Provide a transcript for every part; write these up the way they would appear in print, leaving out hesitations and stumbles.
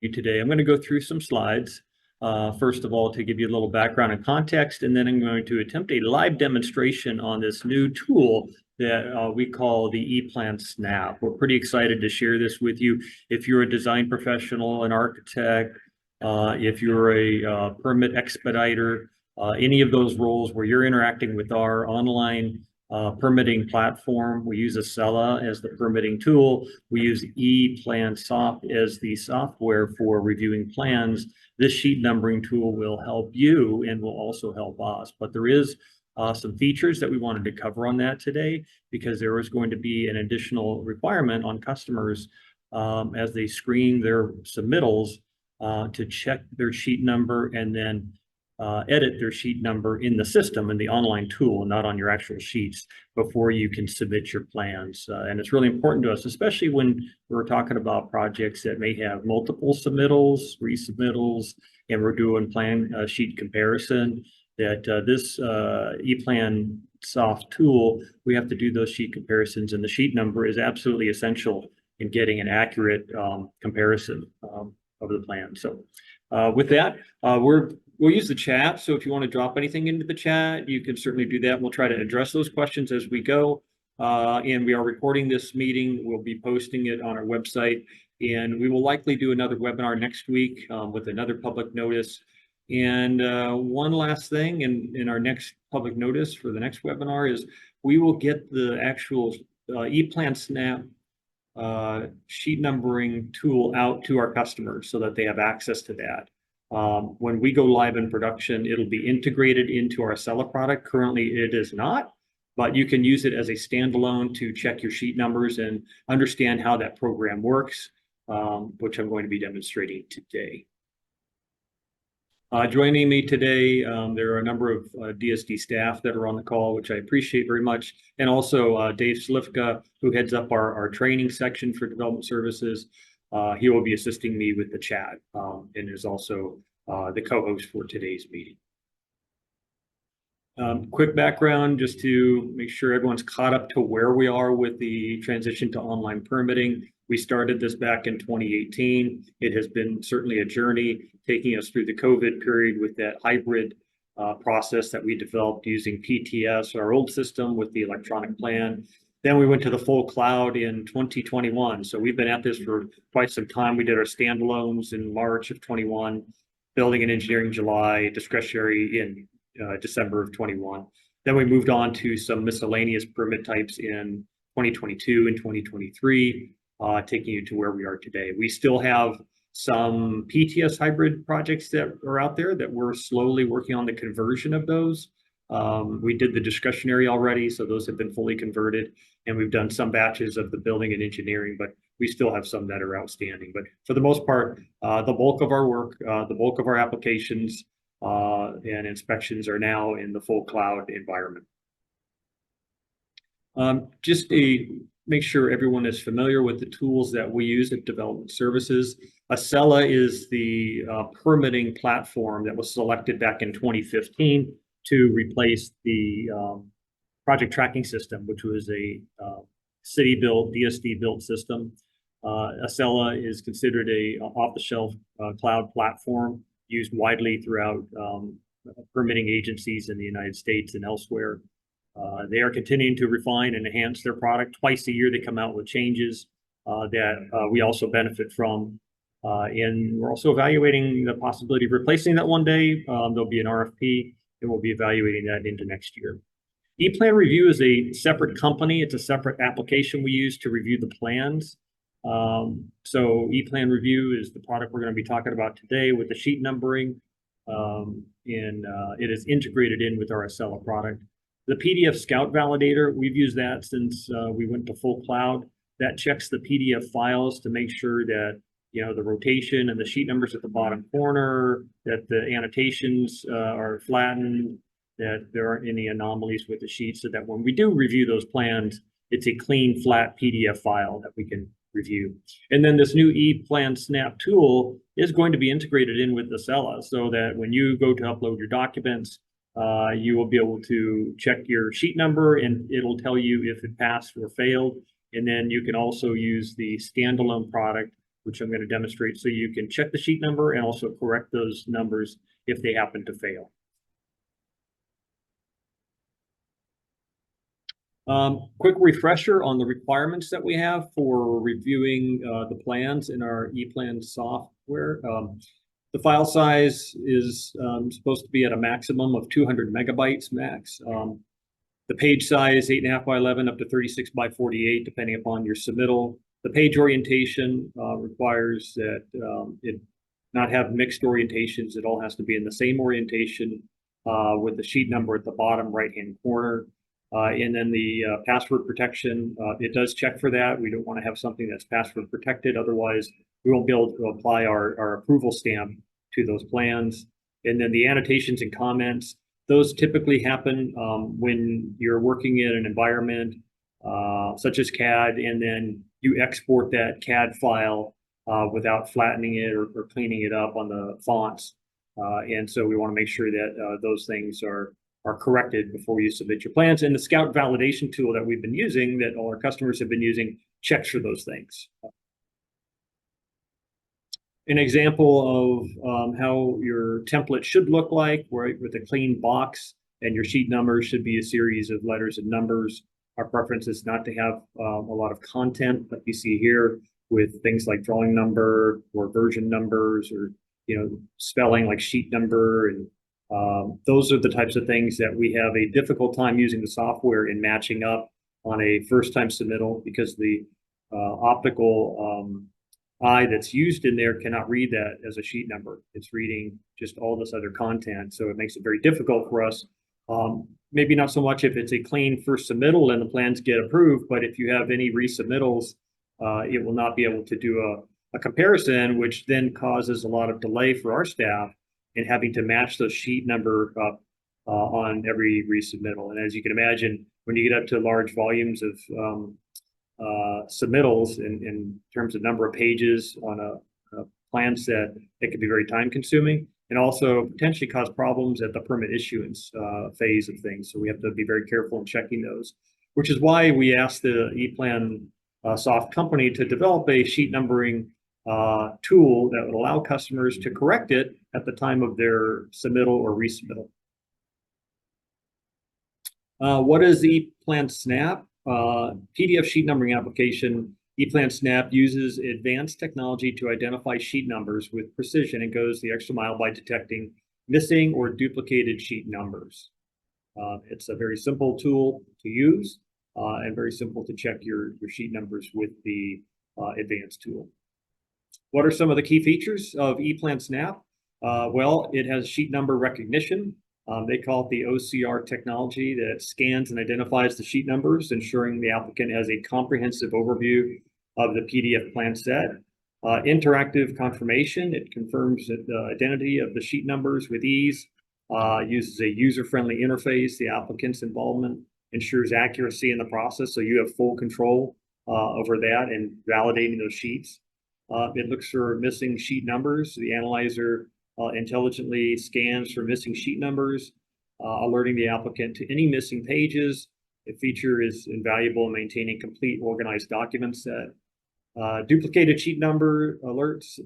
Today. I'm going to go through some slides. First of all, to give you a little background and context, and then I'm going to attempt a live demonstration on this new tool that we call the ePlanSNAPP. We're pretty excited to share this with you. If you're a design professional, an architect, if you're a permit expediter, any of those roles where you're interacting with our online permitting platform. We use Acela as the permitting tool. We use ePlanSNAPP as the software for reviewing plans. This sheet numbering tool will help you and will also help us. But there is some features that we wanted to cover on that today, because there is going to be an additional requirement on customers as they screen their submittals to check their sheet number and then edit their sheet number in the system, in the online tool, not on your actual sheets, before you can submit your plans. And it's really important to us, especially when we're talking about projects that may have multiple submittals, resubmittals, and we're doing plan sheet comparison, that this ePlanSNAPP tool, we have to do those sheet comparisons, and the sheet number is absolutely essential in getting an accurate comparison of the plan. So with that, we'll use the chat. So if you want to drop anything into the chat, you can certainly do that. We'll try to address those questions as we go. And we are recording this meeting. We'll be posting it on our website. And we will likely do another webinar next week with another public notice. And one last thing in our next public notice for the next webinar is we will get the actual ePlanSNAPP sheet numbering tool out to our customers so that they have access to that. When we go live in production, it'll be integrated into our Acela product. Currently, it is not, but you can use it as a standalone to check your sheet numbers and understand how that program works, which I'm going to be demonstrating today. Joining me today, there are a number of DSD staff that are on the call, which I appreciate very much. And also Dave Slifka, who heads up our training section for development services. He will be assisting me with the chat and is also the co-host for today's meeting. Quick background, just to make sure everyone's caught up to where we are with the transition to online permitting. We started this back in 2018. It has been certainly a journey, taking us through the COVID period with that hybrid process that we developed using PTS, our old system, with the electronic plan. Then we went to the full cloud in 2021. So we've been at this for quite some time. We did our standalones in March of 21, building and engineering July, discretionary in December of 21. Then we moved on to some miscellaneous permit types in 2022 and 2023, taking you to where we are today. We still have some PTS hybrid projects that are out there that we're slowly working on the conversion of those. We did the discretionary already, so those have been fully converted, and we've done some batches of the building and engineering, but we still have some that are outstanding. But for the most part, the bulk of our work, the bulk of our applications and inspections are now in the full cloud environment. Just to make sure everyone is familiar with the tools that we use at Development Services. Acela is the permitting platform that was selected back in 2015 to replace the project tracking system, which was a city-built, DSD-built system. Acela is considered a off-the-shelf cloud platform used widely throughout permitting agencies in the United States and elsewhere. They are continuing to refine and enhance their product. Twice a year, they come out with changes that we also benefit from. And we're also evaluating the possibility of replacing that one day. There'll be an RFP, and we'll be evaluating that into next year. ePlan Review is a separate company. It's a separate application we use to review the plans. So ePlan Review is the product we're going to be talking about today with the sheet numbering, and it is integrated in with our Acela product. The PDF Scout Validator, we've used that since we went to full cloud. That checks the PDF files to make sure that, you know, the rotation and the sheet numbers at the bottom corner, that the annotations are flattened, that there aren't any anomalies with the sheet, so that when we do review those plans, it's a clean, flat PDF file that we can review. And then this new ePlanSNAPP tool is going to be integrated in with Acela, so that when you go to upload your documents, you will be able to check your sheet number and it'll tell you if it passed or failed. And then you can also use the standalone product which I'm going to demonstrate so you can check the sheet number and also correct those numbers if they happen to fail. Quick refresher on the requirements that we have for reviewing the plans in our ePlan software. The file size is supposed to be at a maximum of 200 megabytes max. The page size, 8.5 by 11 up to 36 by 48, depending upon your submittal. The page orientation requires that it not have mixed orientations. It all has to be in the same orientation with the sheet number at the bottom right-hand corner. And then the password protection, it does check for that. We don't want to have something that's password protected. Otherwise, we won't be able to apply our approval stamp to those plans. And then the annotations and comments, those typically happen when you're working in an environment such as CAD, and then you export that CAD file without flattening it or cleaning it up on the fonts. And so we want to make sure that those things are corrected before you submit your plans. And the Scout validation tool that we've been using, that all our customers have been using, checks for those things. An example of how your template should look like, right, with a clean box, and your sheet numbers should be a series of letters and numbers. Our preference is not to have a lot of content like you see here with things like drawing number or version numbers, or spelling like sheet number, and those are the types of things that we have a difficult time using the software in matching up on a first-time submittal, because the optical eye that's used in there cannot read that as a sheet number. It's reading just all this other content, so it makes it very difficult for us. Maybe not so much if it's a clean first submittal and the plans get approved, but if you have any resubmittals, it will not be able to do a comparison, which then causes a lot of delay for our staff in having to match the sheet number up on every resubmittal. And as you can imagine, when you get up to large volumes of submittals in terms of number of pages on a plan set, it can be very time consuming, and also potentially cause problems at the permit issuance phase of things. So we have to be very careful in checking those, which is why we asked the ePlan soft company to develop a sheet numbering tool that would allow customers to correct it at the time of their submittal or resubmittal. What is ePlanSNAPP? PDF sheet numbering application. ePlanSNAPP uses advanced technology to identify sheet numbers with precision and goes the extra mile by detecting missing or duplicated sheet numbers. It's a very simple tool to use and very simple to check your sheet numbers with the advanced tool. What are some of the key features of ePlanSNAPP? Well, it has sheet number recognition. They call it the OCR technology that scans and identifies the sheet numbers, ensuring the applicant has a comprehensive overview of the PDF plan set. Interactive confirmation, it confirms the identity of the sheet numbers with ease, uses a user-friendly interface. The applicant's involvement ensures accuracy in the process, so you have full control over that and validating those sheets. It looks for missing sheet numbers. The analyzer intelligently scans for missing sheet numbers, alerting the applicant to any missing pages. The feature is invaluable in maintaining complete organized document set. Duplicated sheet number alerts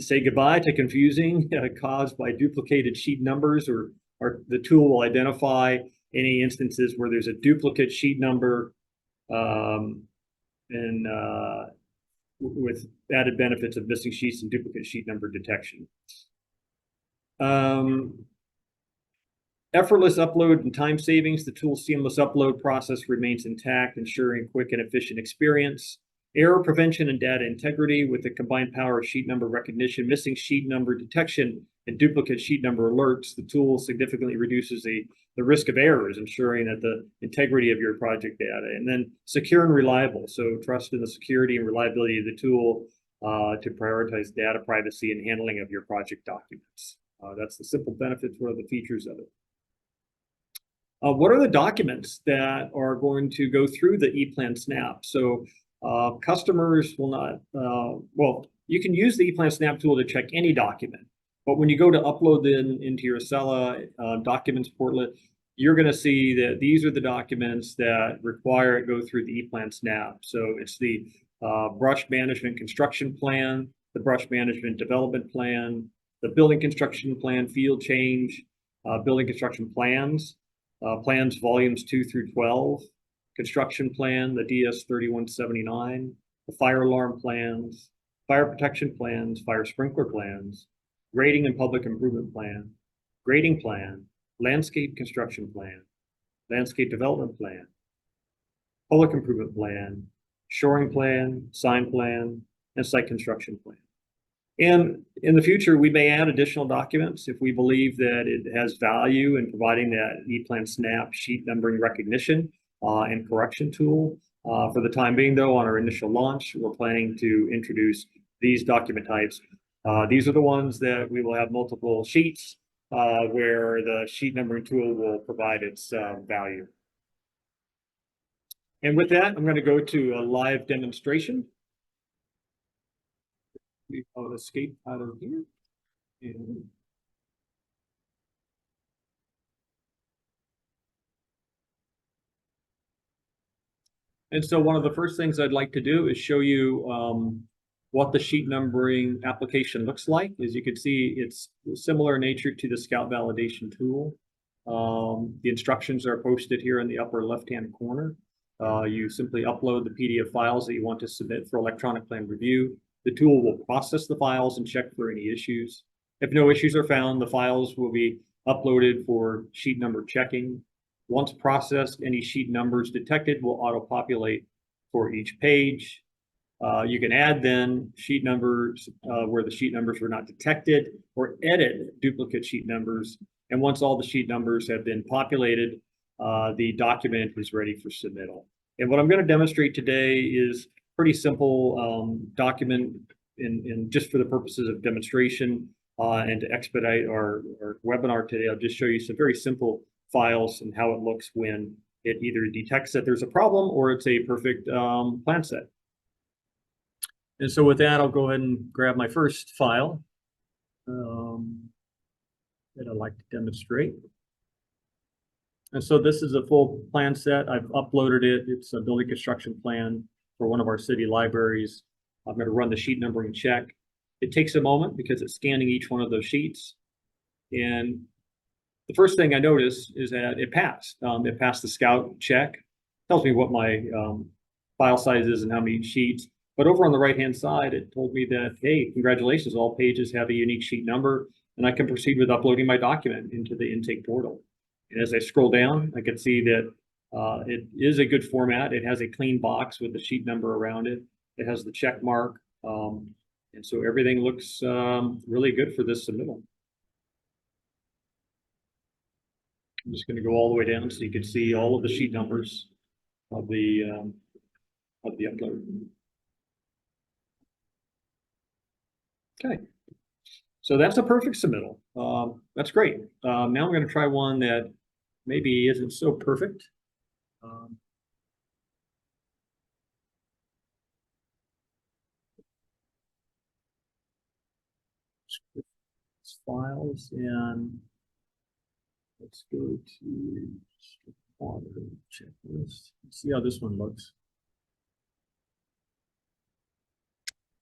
say goodbye to confusing caused by duplicated sheet numbers, or the tool will identify any instances where there's a duplicate sheet number with added benefits of missing sheets and duplicate sheet number detection. Effortless upload and time savings. The tool's seamless upload process remains intact, ensuring quick and efficient experience. Error prevention and data integrity. With the combined power of sheet number recognition, missing sheet number detection, and duplicate sheet number alerts, the tool significantly reduces the risk of errors, ensuring that the integrity of your project data. And then secure and reliable. So trust in the security and reliability of the tool to prioritize data privacy and handling of your project documents. That's the simple benefits. What are the features of it? What are the documents that are going to go through the ePlanSNAPP? So customers will not, well, you can use the ePlanSNAPP tool to check any document, but when you go to upload them into your Acela documents portlet, you're going to see that these are the documents that require it go through the ePlanSNAPP. So it's the brush management construction plan, the brush management development plan, the building construction plan field change, building construction plans, plans volumes 2 through 12, construction plan, the DS 3179, the fire alarm plans, fire protection plans, fire sprinkler plans, grading and public improvement plan, grading plan, landscape construction plan, landscape development plan, public improvement plan, shoring plan, sign plan, and site construction plan. And in the future, we may add additional documents if we believe that it has value in providing that ePlanSNAPP sheet numbering recognition and correction tool. For the time being, though, on our initial launch, we're planning to introduce these document types. These are the ones that we will have multiple sheets where the sheet numbering tool will provide its value. And with that, I'm going to go to a live demonstration. I'll escape out of here. And so one of the first things I'd like to do is show you what the sheet numbering application looks like. As you can see, it's similar in nature to the Scout validation tool. The instructions are posted here in the upper left-hand corner. You simply upload the PDF files that you want to submit for electronic plan review. The tool will process the files and check for any issues. If no issues are found, the files will be uploaded for sheet number checking. Once processed, any sheet numbers detected will auto-populate for each page. You can add then sheet numbers where the sheet numbers were not detected, or edit duplicate sheet numbers. And once all the sheet numbers have been populated, the document is ready for submittal. And what I'm going to demonstrate today is pretty simple document in just for the purposes of demonstration and to expedite our webinar today. I'll just show you some very simple files and how it looks when it either detects that there's a problem or it's a perfect plan set. And so with that, I'll go ahead and grab my first file that I'd like to demonstrate. And so this is a full plan set. I've uploaded it. It's a building construction plan for one of our city libraries. I'm going to run the sheet numbering check. It takes a moment because it's scanning each one of those sheets. And the first thing I notice is that it passed. It passed the Scout check. Tells me what my file size is and how many sheets. But over on the right-hand side, it told me that, hey, congratulations, all pages have a unique sheet number, and I can proceed with uploading my document into the intake portal. And as I scroll down, I can see that it is a good format. It has a clean box with the sheet number around it. It has the check mark. And so everything looks really good for this submittal. I'm just going to go all the way down so you can see all of the sheet numbers of the upload. Okay, so that's a perfect submittal. That's great. Now I'm going to try one that maybe isn't so perfect. Files, and let's go to water checklist. Let's see how this one looks.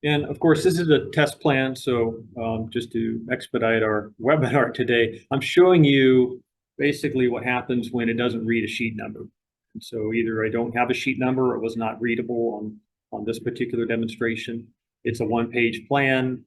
And of course, this is a test plan. So just to expedite our webinar today, I'm showing you basically what happens when it doesn't read a sheet number. And so either I don't have a sheet number or it was not readable on this particular demonstration. It's a one-page plan.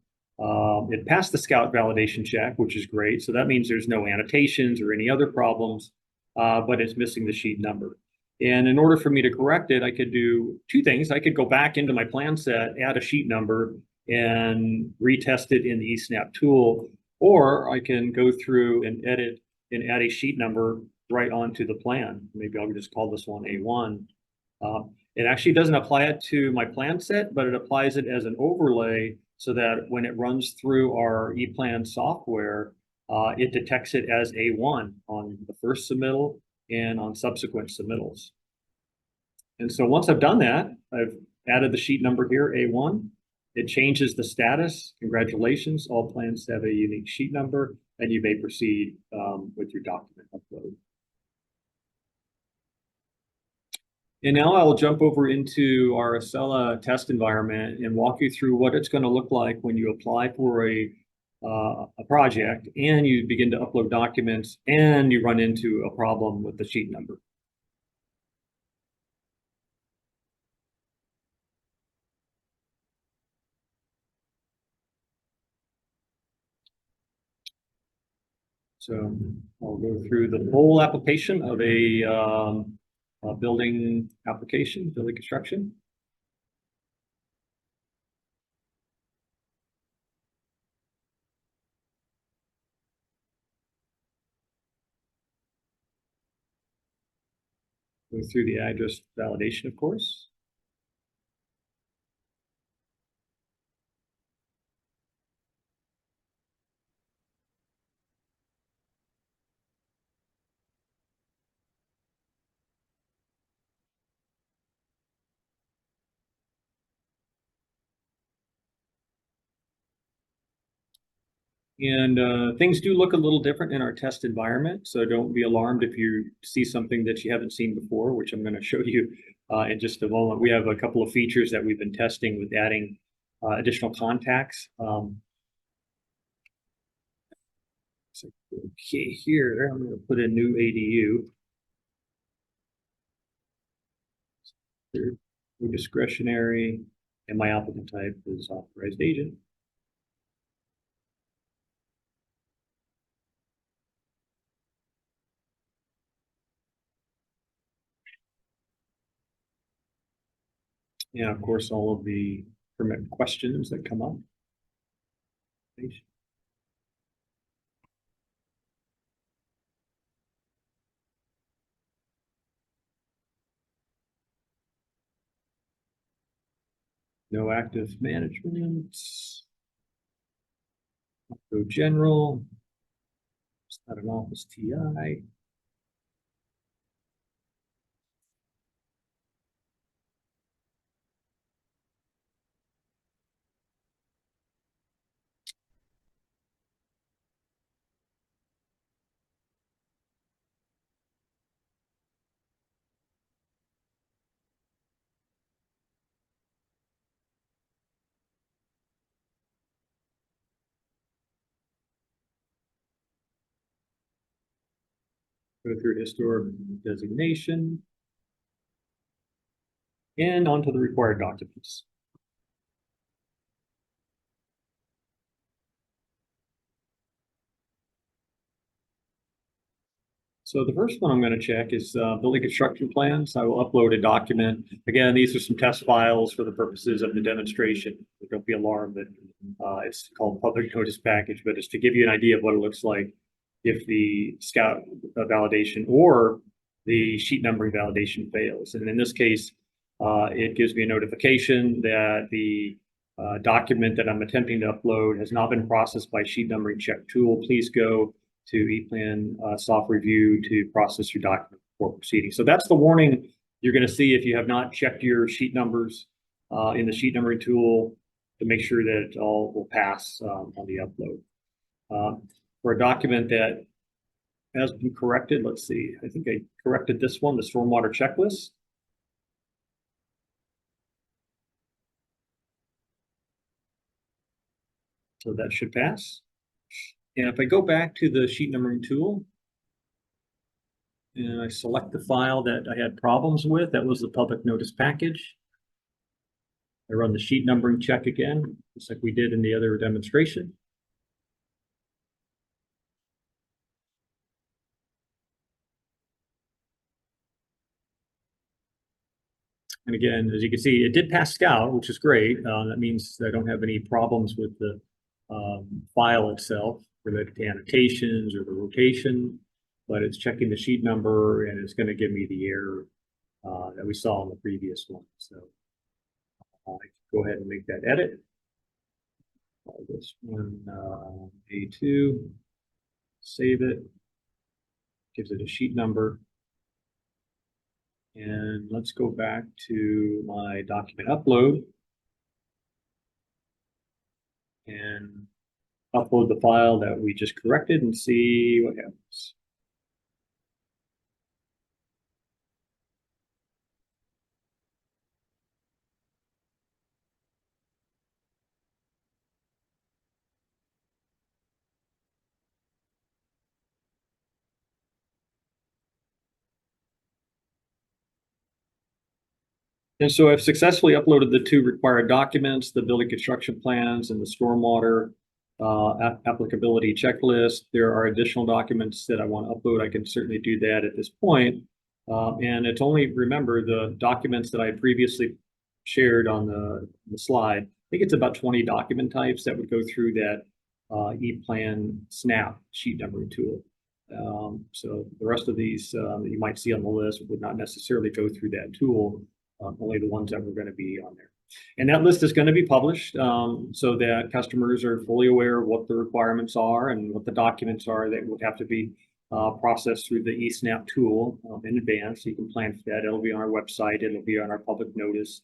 It passed the Scout validation check, which is great. So that means there's no annotations or any other problems, but it's missing the sheet number. And in order for me to correct it, I could do two things. I could go back into my plan set, add a sheet number, and retest it in the eSNAPP tool, or I can go through and edit and add a sheet number right onto the plan. Maybe I'll just call this one A1. It actually doesn't apply it to my plan set, but it applies it as an overlay so that when it runs through our ePlan software, it detects it as A1 on the first submittal and on subsequent submittals. And so once I've done that, I've added the sheet number here, A1. It changes the status. Congratulations, all plans have a unique sheet number, and you may proceed with your document upload. And now I will jump over into our Acela test environment and walk you through what it's going to look like when you apply for a project and you begin to upload documents and you run into a problem with the sheet number. So I'll go through the whole application of a building application, building construction. Go through the address validation, of course. And things do look a little different in our test environment, so don't be alarmed if you see something that you haven't seen before, which I'm going to show you in just a moment. We have a couple of features that we've been testing with adding additional contacts. So, okay, here I'm going to put a new ADU. New discretionary, and my applicant type is authorized agent. And of course, all of the permit questions that come up. No active management. Go general. It's not an office TI. Go through historic designation. And onto the required documents. So the first one I'm going to check is building construction plans. I will upload a document. Again, these are some test files for the purposes of the demonstration. Don't be alarmed that it's called public notice package, but it's to give you an idea of what it looks like if the scout validation or the sheet numbering validation fails. And in this case, it gives me a notification that the document that I'm attempting to upload has not been processed by sheet numbering check tool. Please go to ePlanSNAPP review to process your document before proceeding. So that's the warning you're going to see if you have not checked your sheet numbers in the sheet numbering tool to make sure that it all will pass on the upload. For a document that has been corrected, let's see, I think I corrected this one, the stormwater checklist. So that should pass. And if I go back to the sheet numbering tool, and I select the file that I had problems with, that was the public notice package. I run the sheet numbering check again, just like we did in the other demonstration. And again, as you can see, it did pass Scout, which is great. That means I don't have any problems with the file itself related to annotations or the rotation, but it's checking the sheet number and it's going to give me the error that we saw in the previous one. So I can go ahead and make that edit. Call this one A2, save it, gives it a sheet number. And let's go back to my document upload and upload the file that we just corrected and see what happens. And so I've successfully uploaded the 2 required documents, the building construction plans and the stormwater applicability checklist. There are additional documents that I want to upload. I can certainly do that at this point. And it's only, remember, the documents that I previously shared on the slide. I think it's about 20 document types that would go through that ePlanSNAPP sheet numbering tool. So the rest of these that you might see on the list would not necessarily go through that tool, only the ones that were going to be on there. And that list is going to be published so that customers are fully aware of what the requirements are and what the documents are that would have to be processed through the eSNAPP tool in advance. So you can plan for that. It'll be on our website. It'll be on our public notice.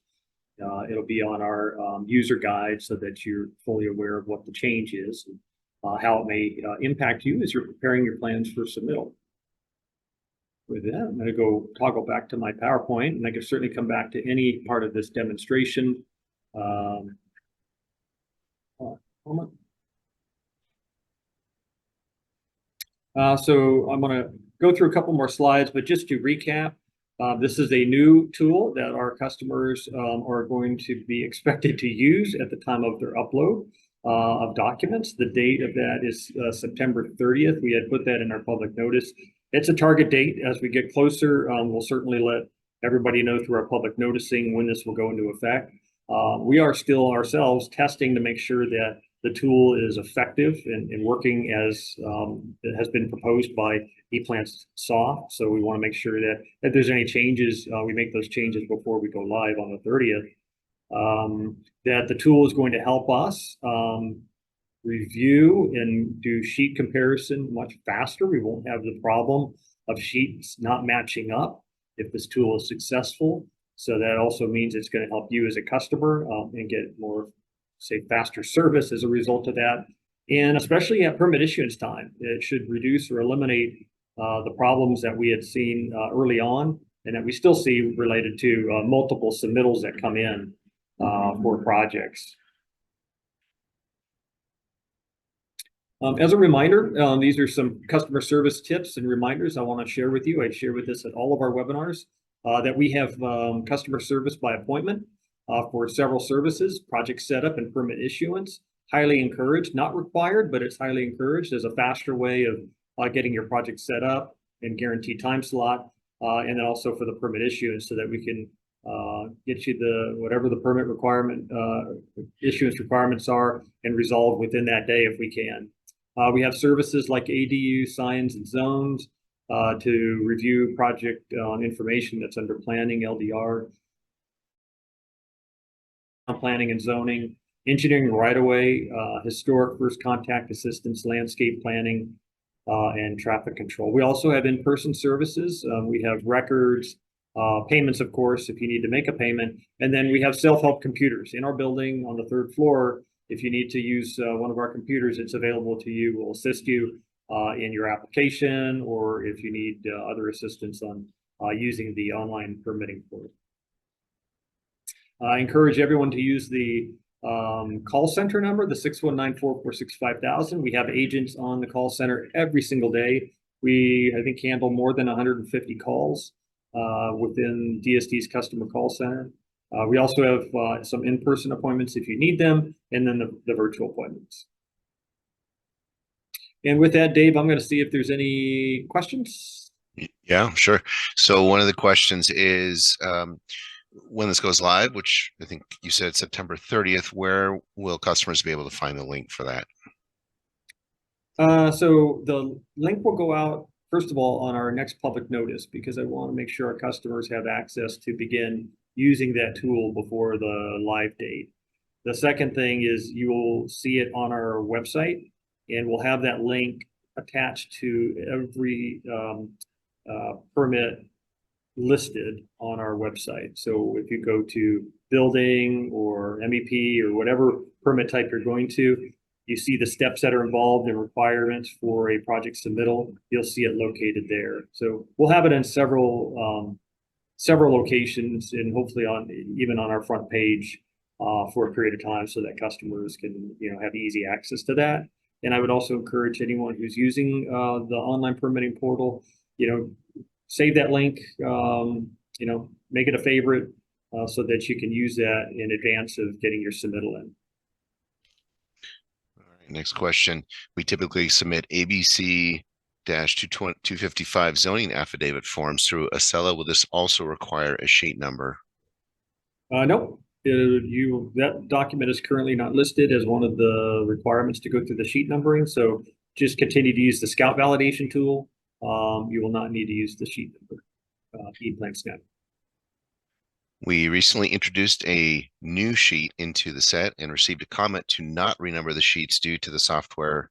It'll be on our user guide so that you're fully aware of what the change is and how it may impact you as you're preparing your plans for submittal. With that, I'm going to go toggle back to my PowerPoint, and I can certainly come back to any part of this demonstration. So I'm going to go through a couple more slides, but just to recap, this is a new tool that our customers are going to be expected to use at the time of their upload of documents. The date of that is September 30th. We had put that in our public notice. It's a target date. As we get closer, we'll certainly let everybody know through our public noticing when this will go into effect. We are still ourselves testing to make sure that the tool is effective and working as it has been proposed by ePlanSNAPP. So we want to make sure that if there's any changes, we make those changes before we go live on the 30th. That the tool is going to help us review and do sheet comparison much faster. We won't have the problem of sheets not matching up if this tool is successful. So that also means it's going to help you as a customer and get more, say, faster service as a result of that. And especially at permit issuance time, it should reduce or eliminate the problems that we had seen early on and that we still see related to multiple submittals that come in for projects. As a reminder, these are some customer service tips and reminders I want to share with you. I share with this at all of our webinars that we have customer service by appointment for several services, project setup and permit issuance. Highly encouraged, not required, but it's highly encouraged as a faster way of getting your project set up and guaranteed time slot, and then also for the permit issuance so that we can get you whatever the permit requirement issuance requirements are and resolve within that day if we can. We have services like ADU signs and zones to review project information that's under planning, LDR, planning and zoning, engineering right-of-way, historic first contact assistance, landscape planning, and traffic control. We also have in-person services. We have records, payments, of course, if you need to make a payment. And then we have self-help computers in our building on the 3rd floor. If you need to use one of our computers, it's available to you. We'll assist you in your application, or if you need other assistance on using the online permitting portal. I encourage everyone to use the call center number, the 619-446-5000. We have agents on the call center every single day. We, I think, handle more than 150 calls within DSD's customer call center. We also have some in-person appointments if you need them, and then the virtual appointments. And with that, Dave, I'm going to see if there's any questions. Yeah, sure. So one of the questions is when this goes live, which I think you said September 30th, where will customers be able to find the link for that? So the link will go out, first of all, on our next public notice, because I want to make sure our customers have access to begin using that tool before the live date. The second thing is you will see it on our website, and we'll have that link attached to every permit listed on our website. So if you go to building or MEP or whatever permit type you're going to, you see the steps that are involved and requirements for a project submittal. You'll see it located there. So we'll have it in several locations, and hopefully even on our front page for a period of time, so that customers can have easy access to that. And I would also encourage anyone who's using the online permitting portal, save that link, make it a favorite, so that you can use that in advance of getting your submittal in. All right, next question. We typically submit ABC-255 zoning affidavit forms through Acela. Will this also require a sheet number? Nope. That document is currently not listed as one of the requirements to go through the sheet numbering. So just continue to use the Scout validation tool. You will not need to use the sheet number, ePlanSNAPP. We recently introduced a new sheet into the set and received a comment to not renumber the sheets due to the software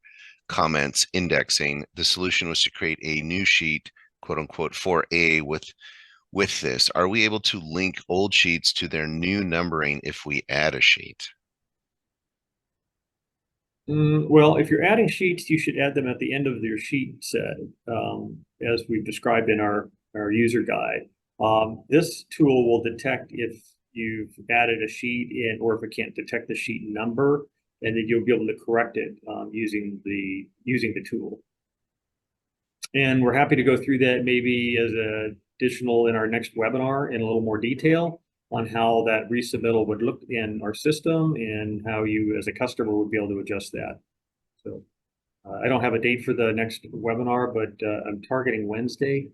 comments indexing. The solution was to create a new sheet, quote unquote, for A with this. Are we able to link old sheets to their new numbering if we add a sheet? Well, if you're adding sheets, you should add them at the end of your sheet set, as we've described in our user guide. This tool will detect if you've added a sheet in, or if it can't detect the sheet number, and then you'll be able to correct it using the tool. And we're happy to go through that maybe as an additional in our next webinar in a little more detail on how that resubmittal would look in our system and how you as a customer would be able to adjust that. So I don't have a date for the next webinar, but I'm targeting Wednesday.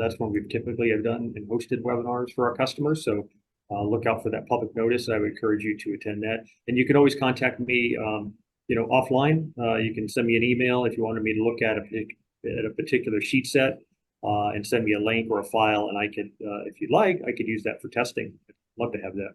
That's when we've typically have done and hosted webinars for our customers. So look out for that public notice. I would encourage you to attend that. And you can always contact me, offline. You can send me an email if you wanted me to look at a particular sheet set and send me a link or a file. And I could, if you'd like, I could use that for testing. I'd love to have that.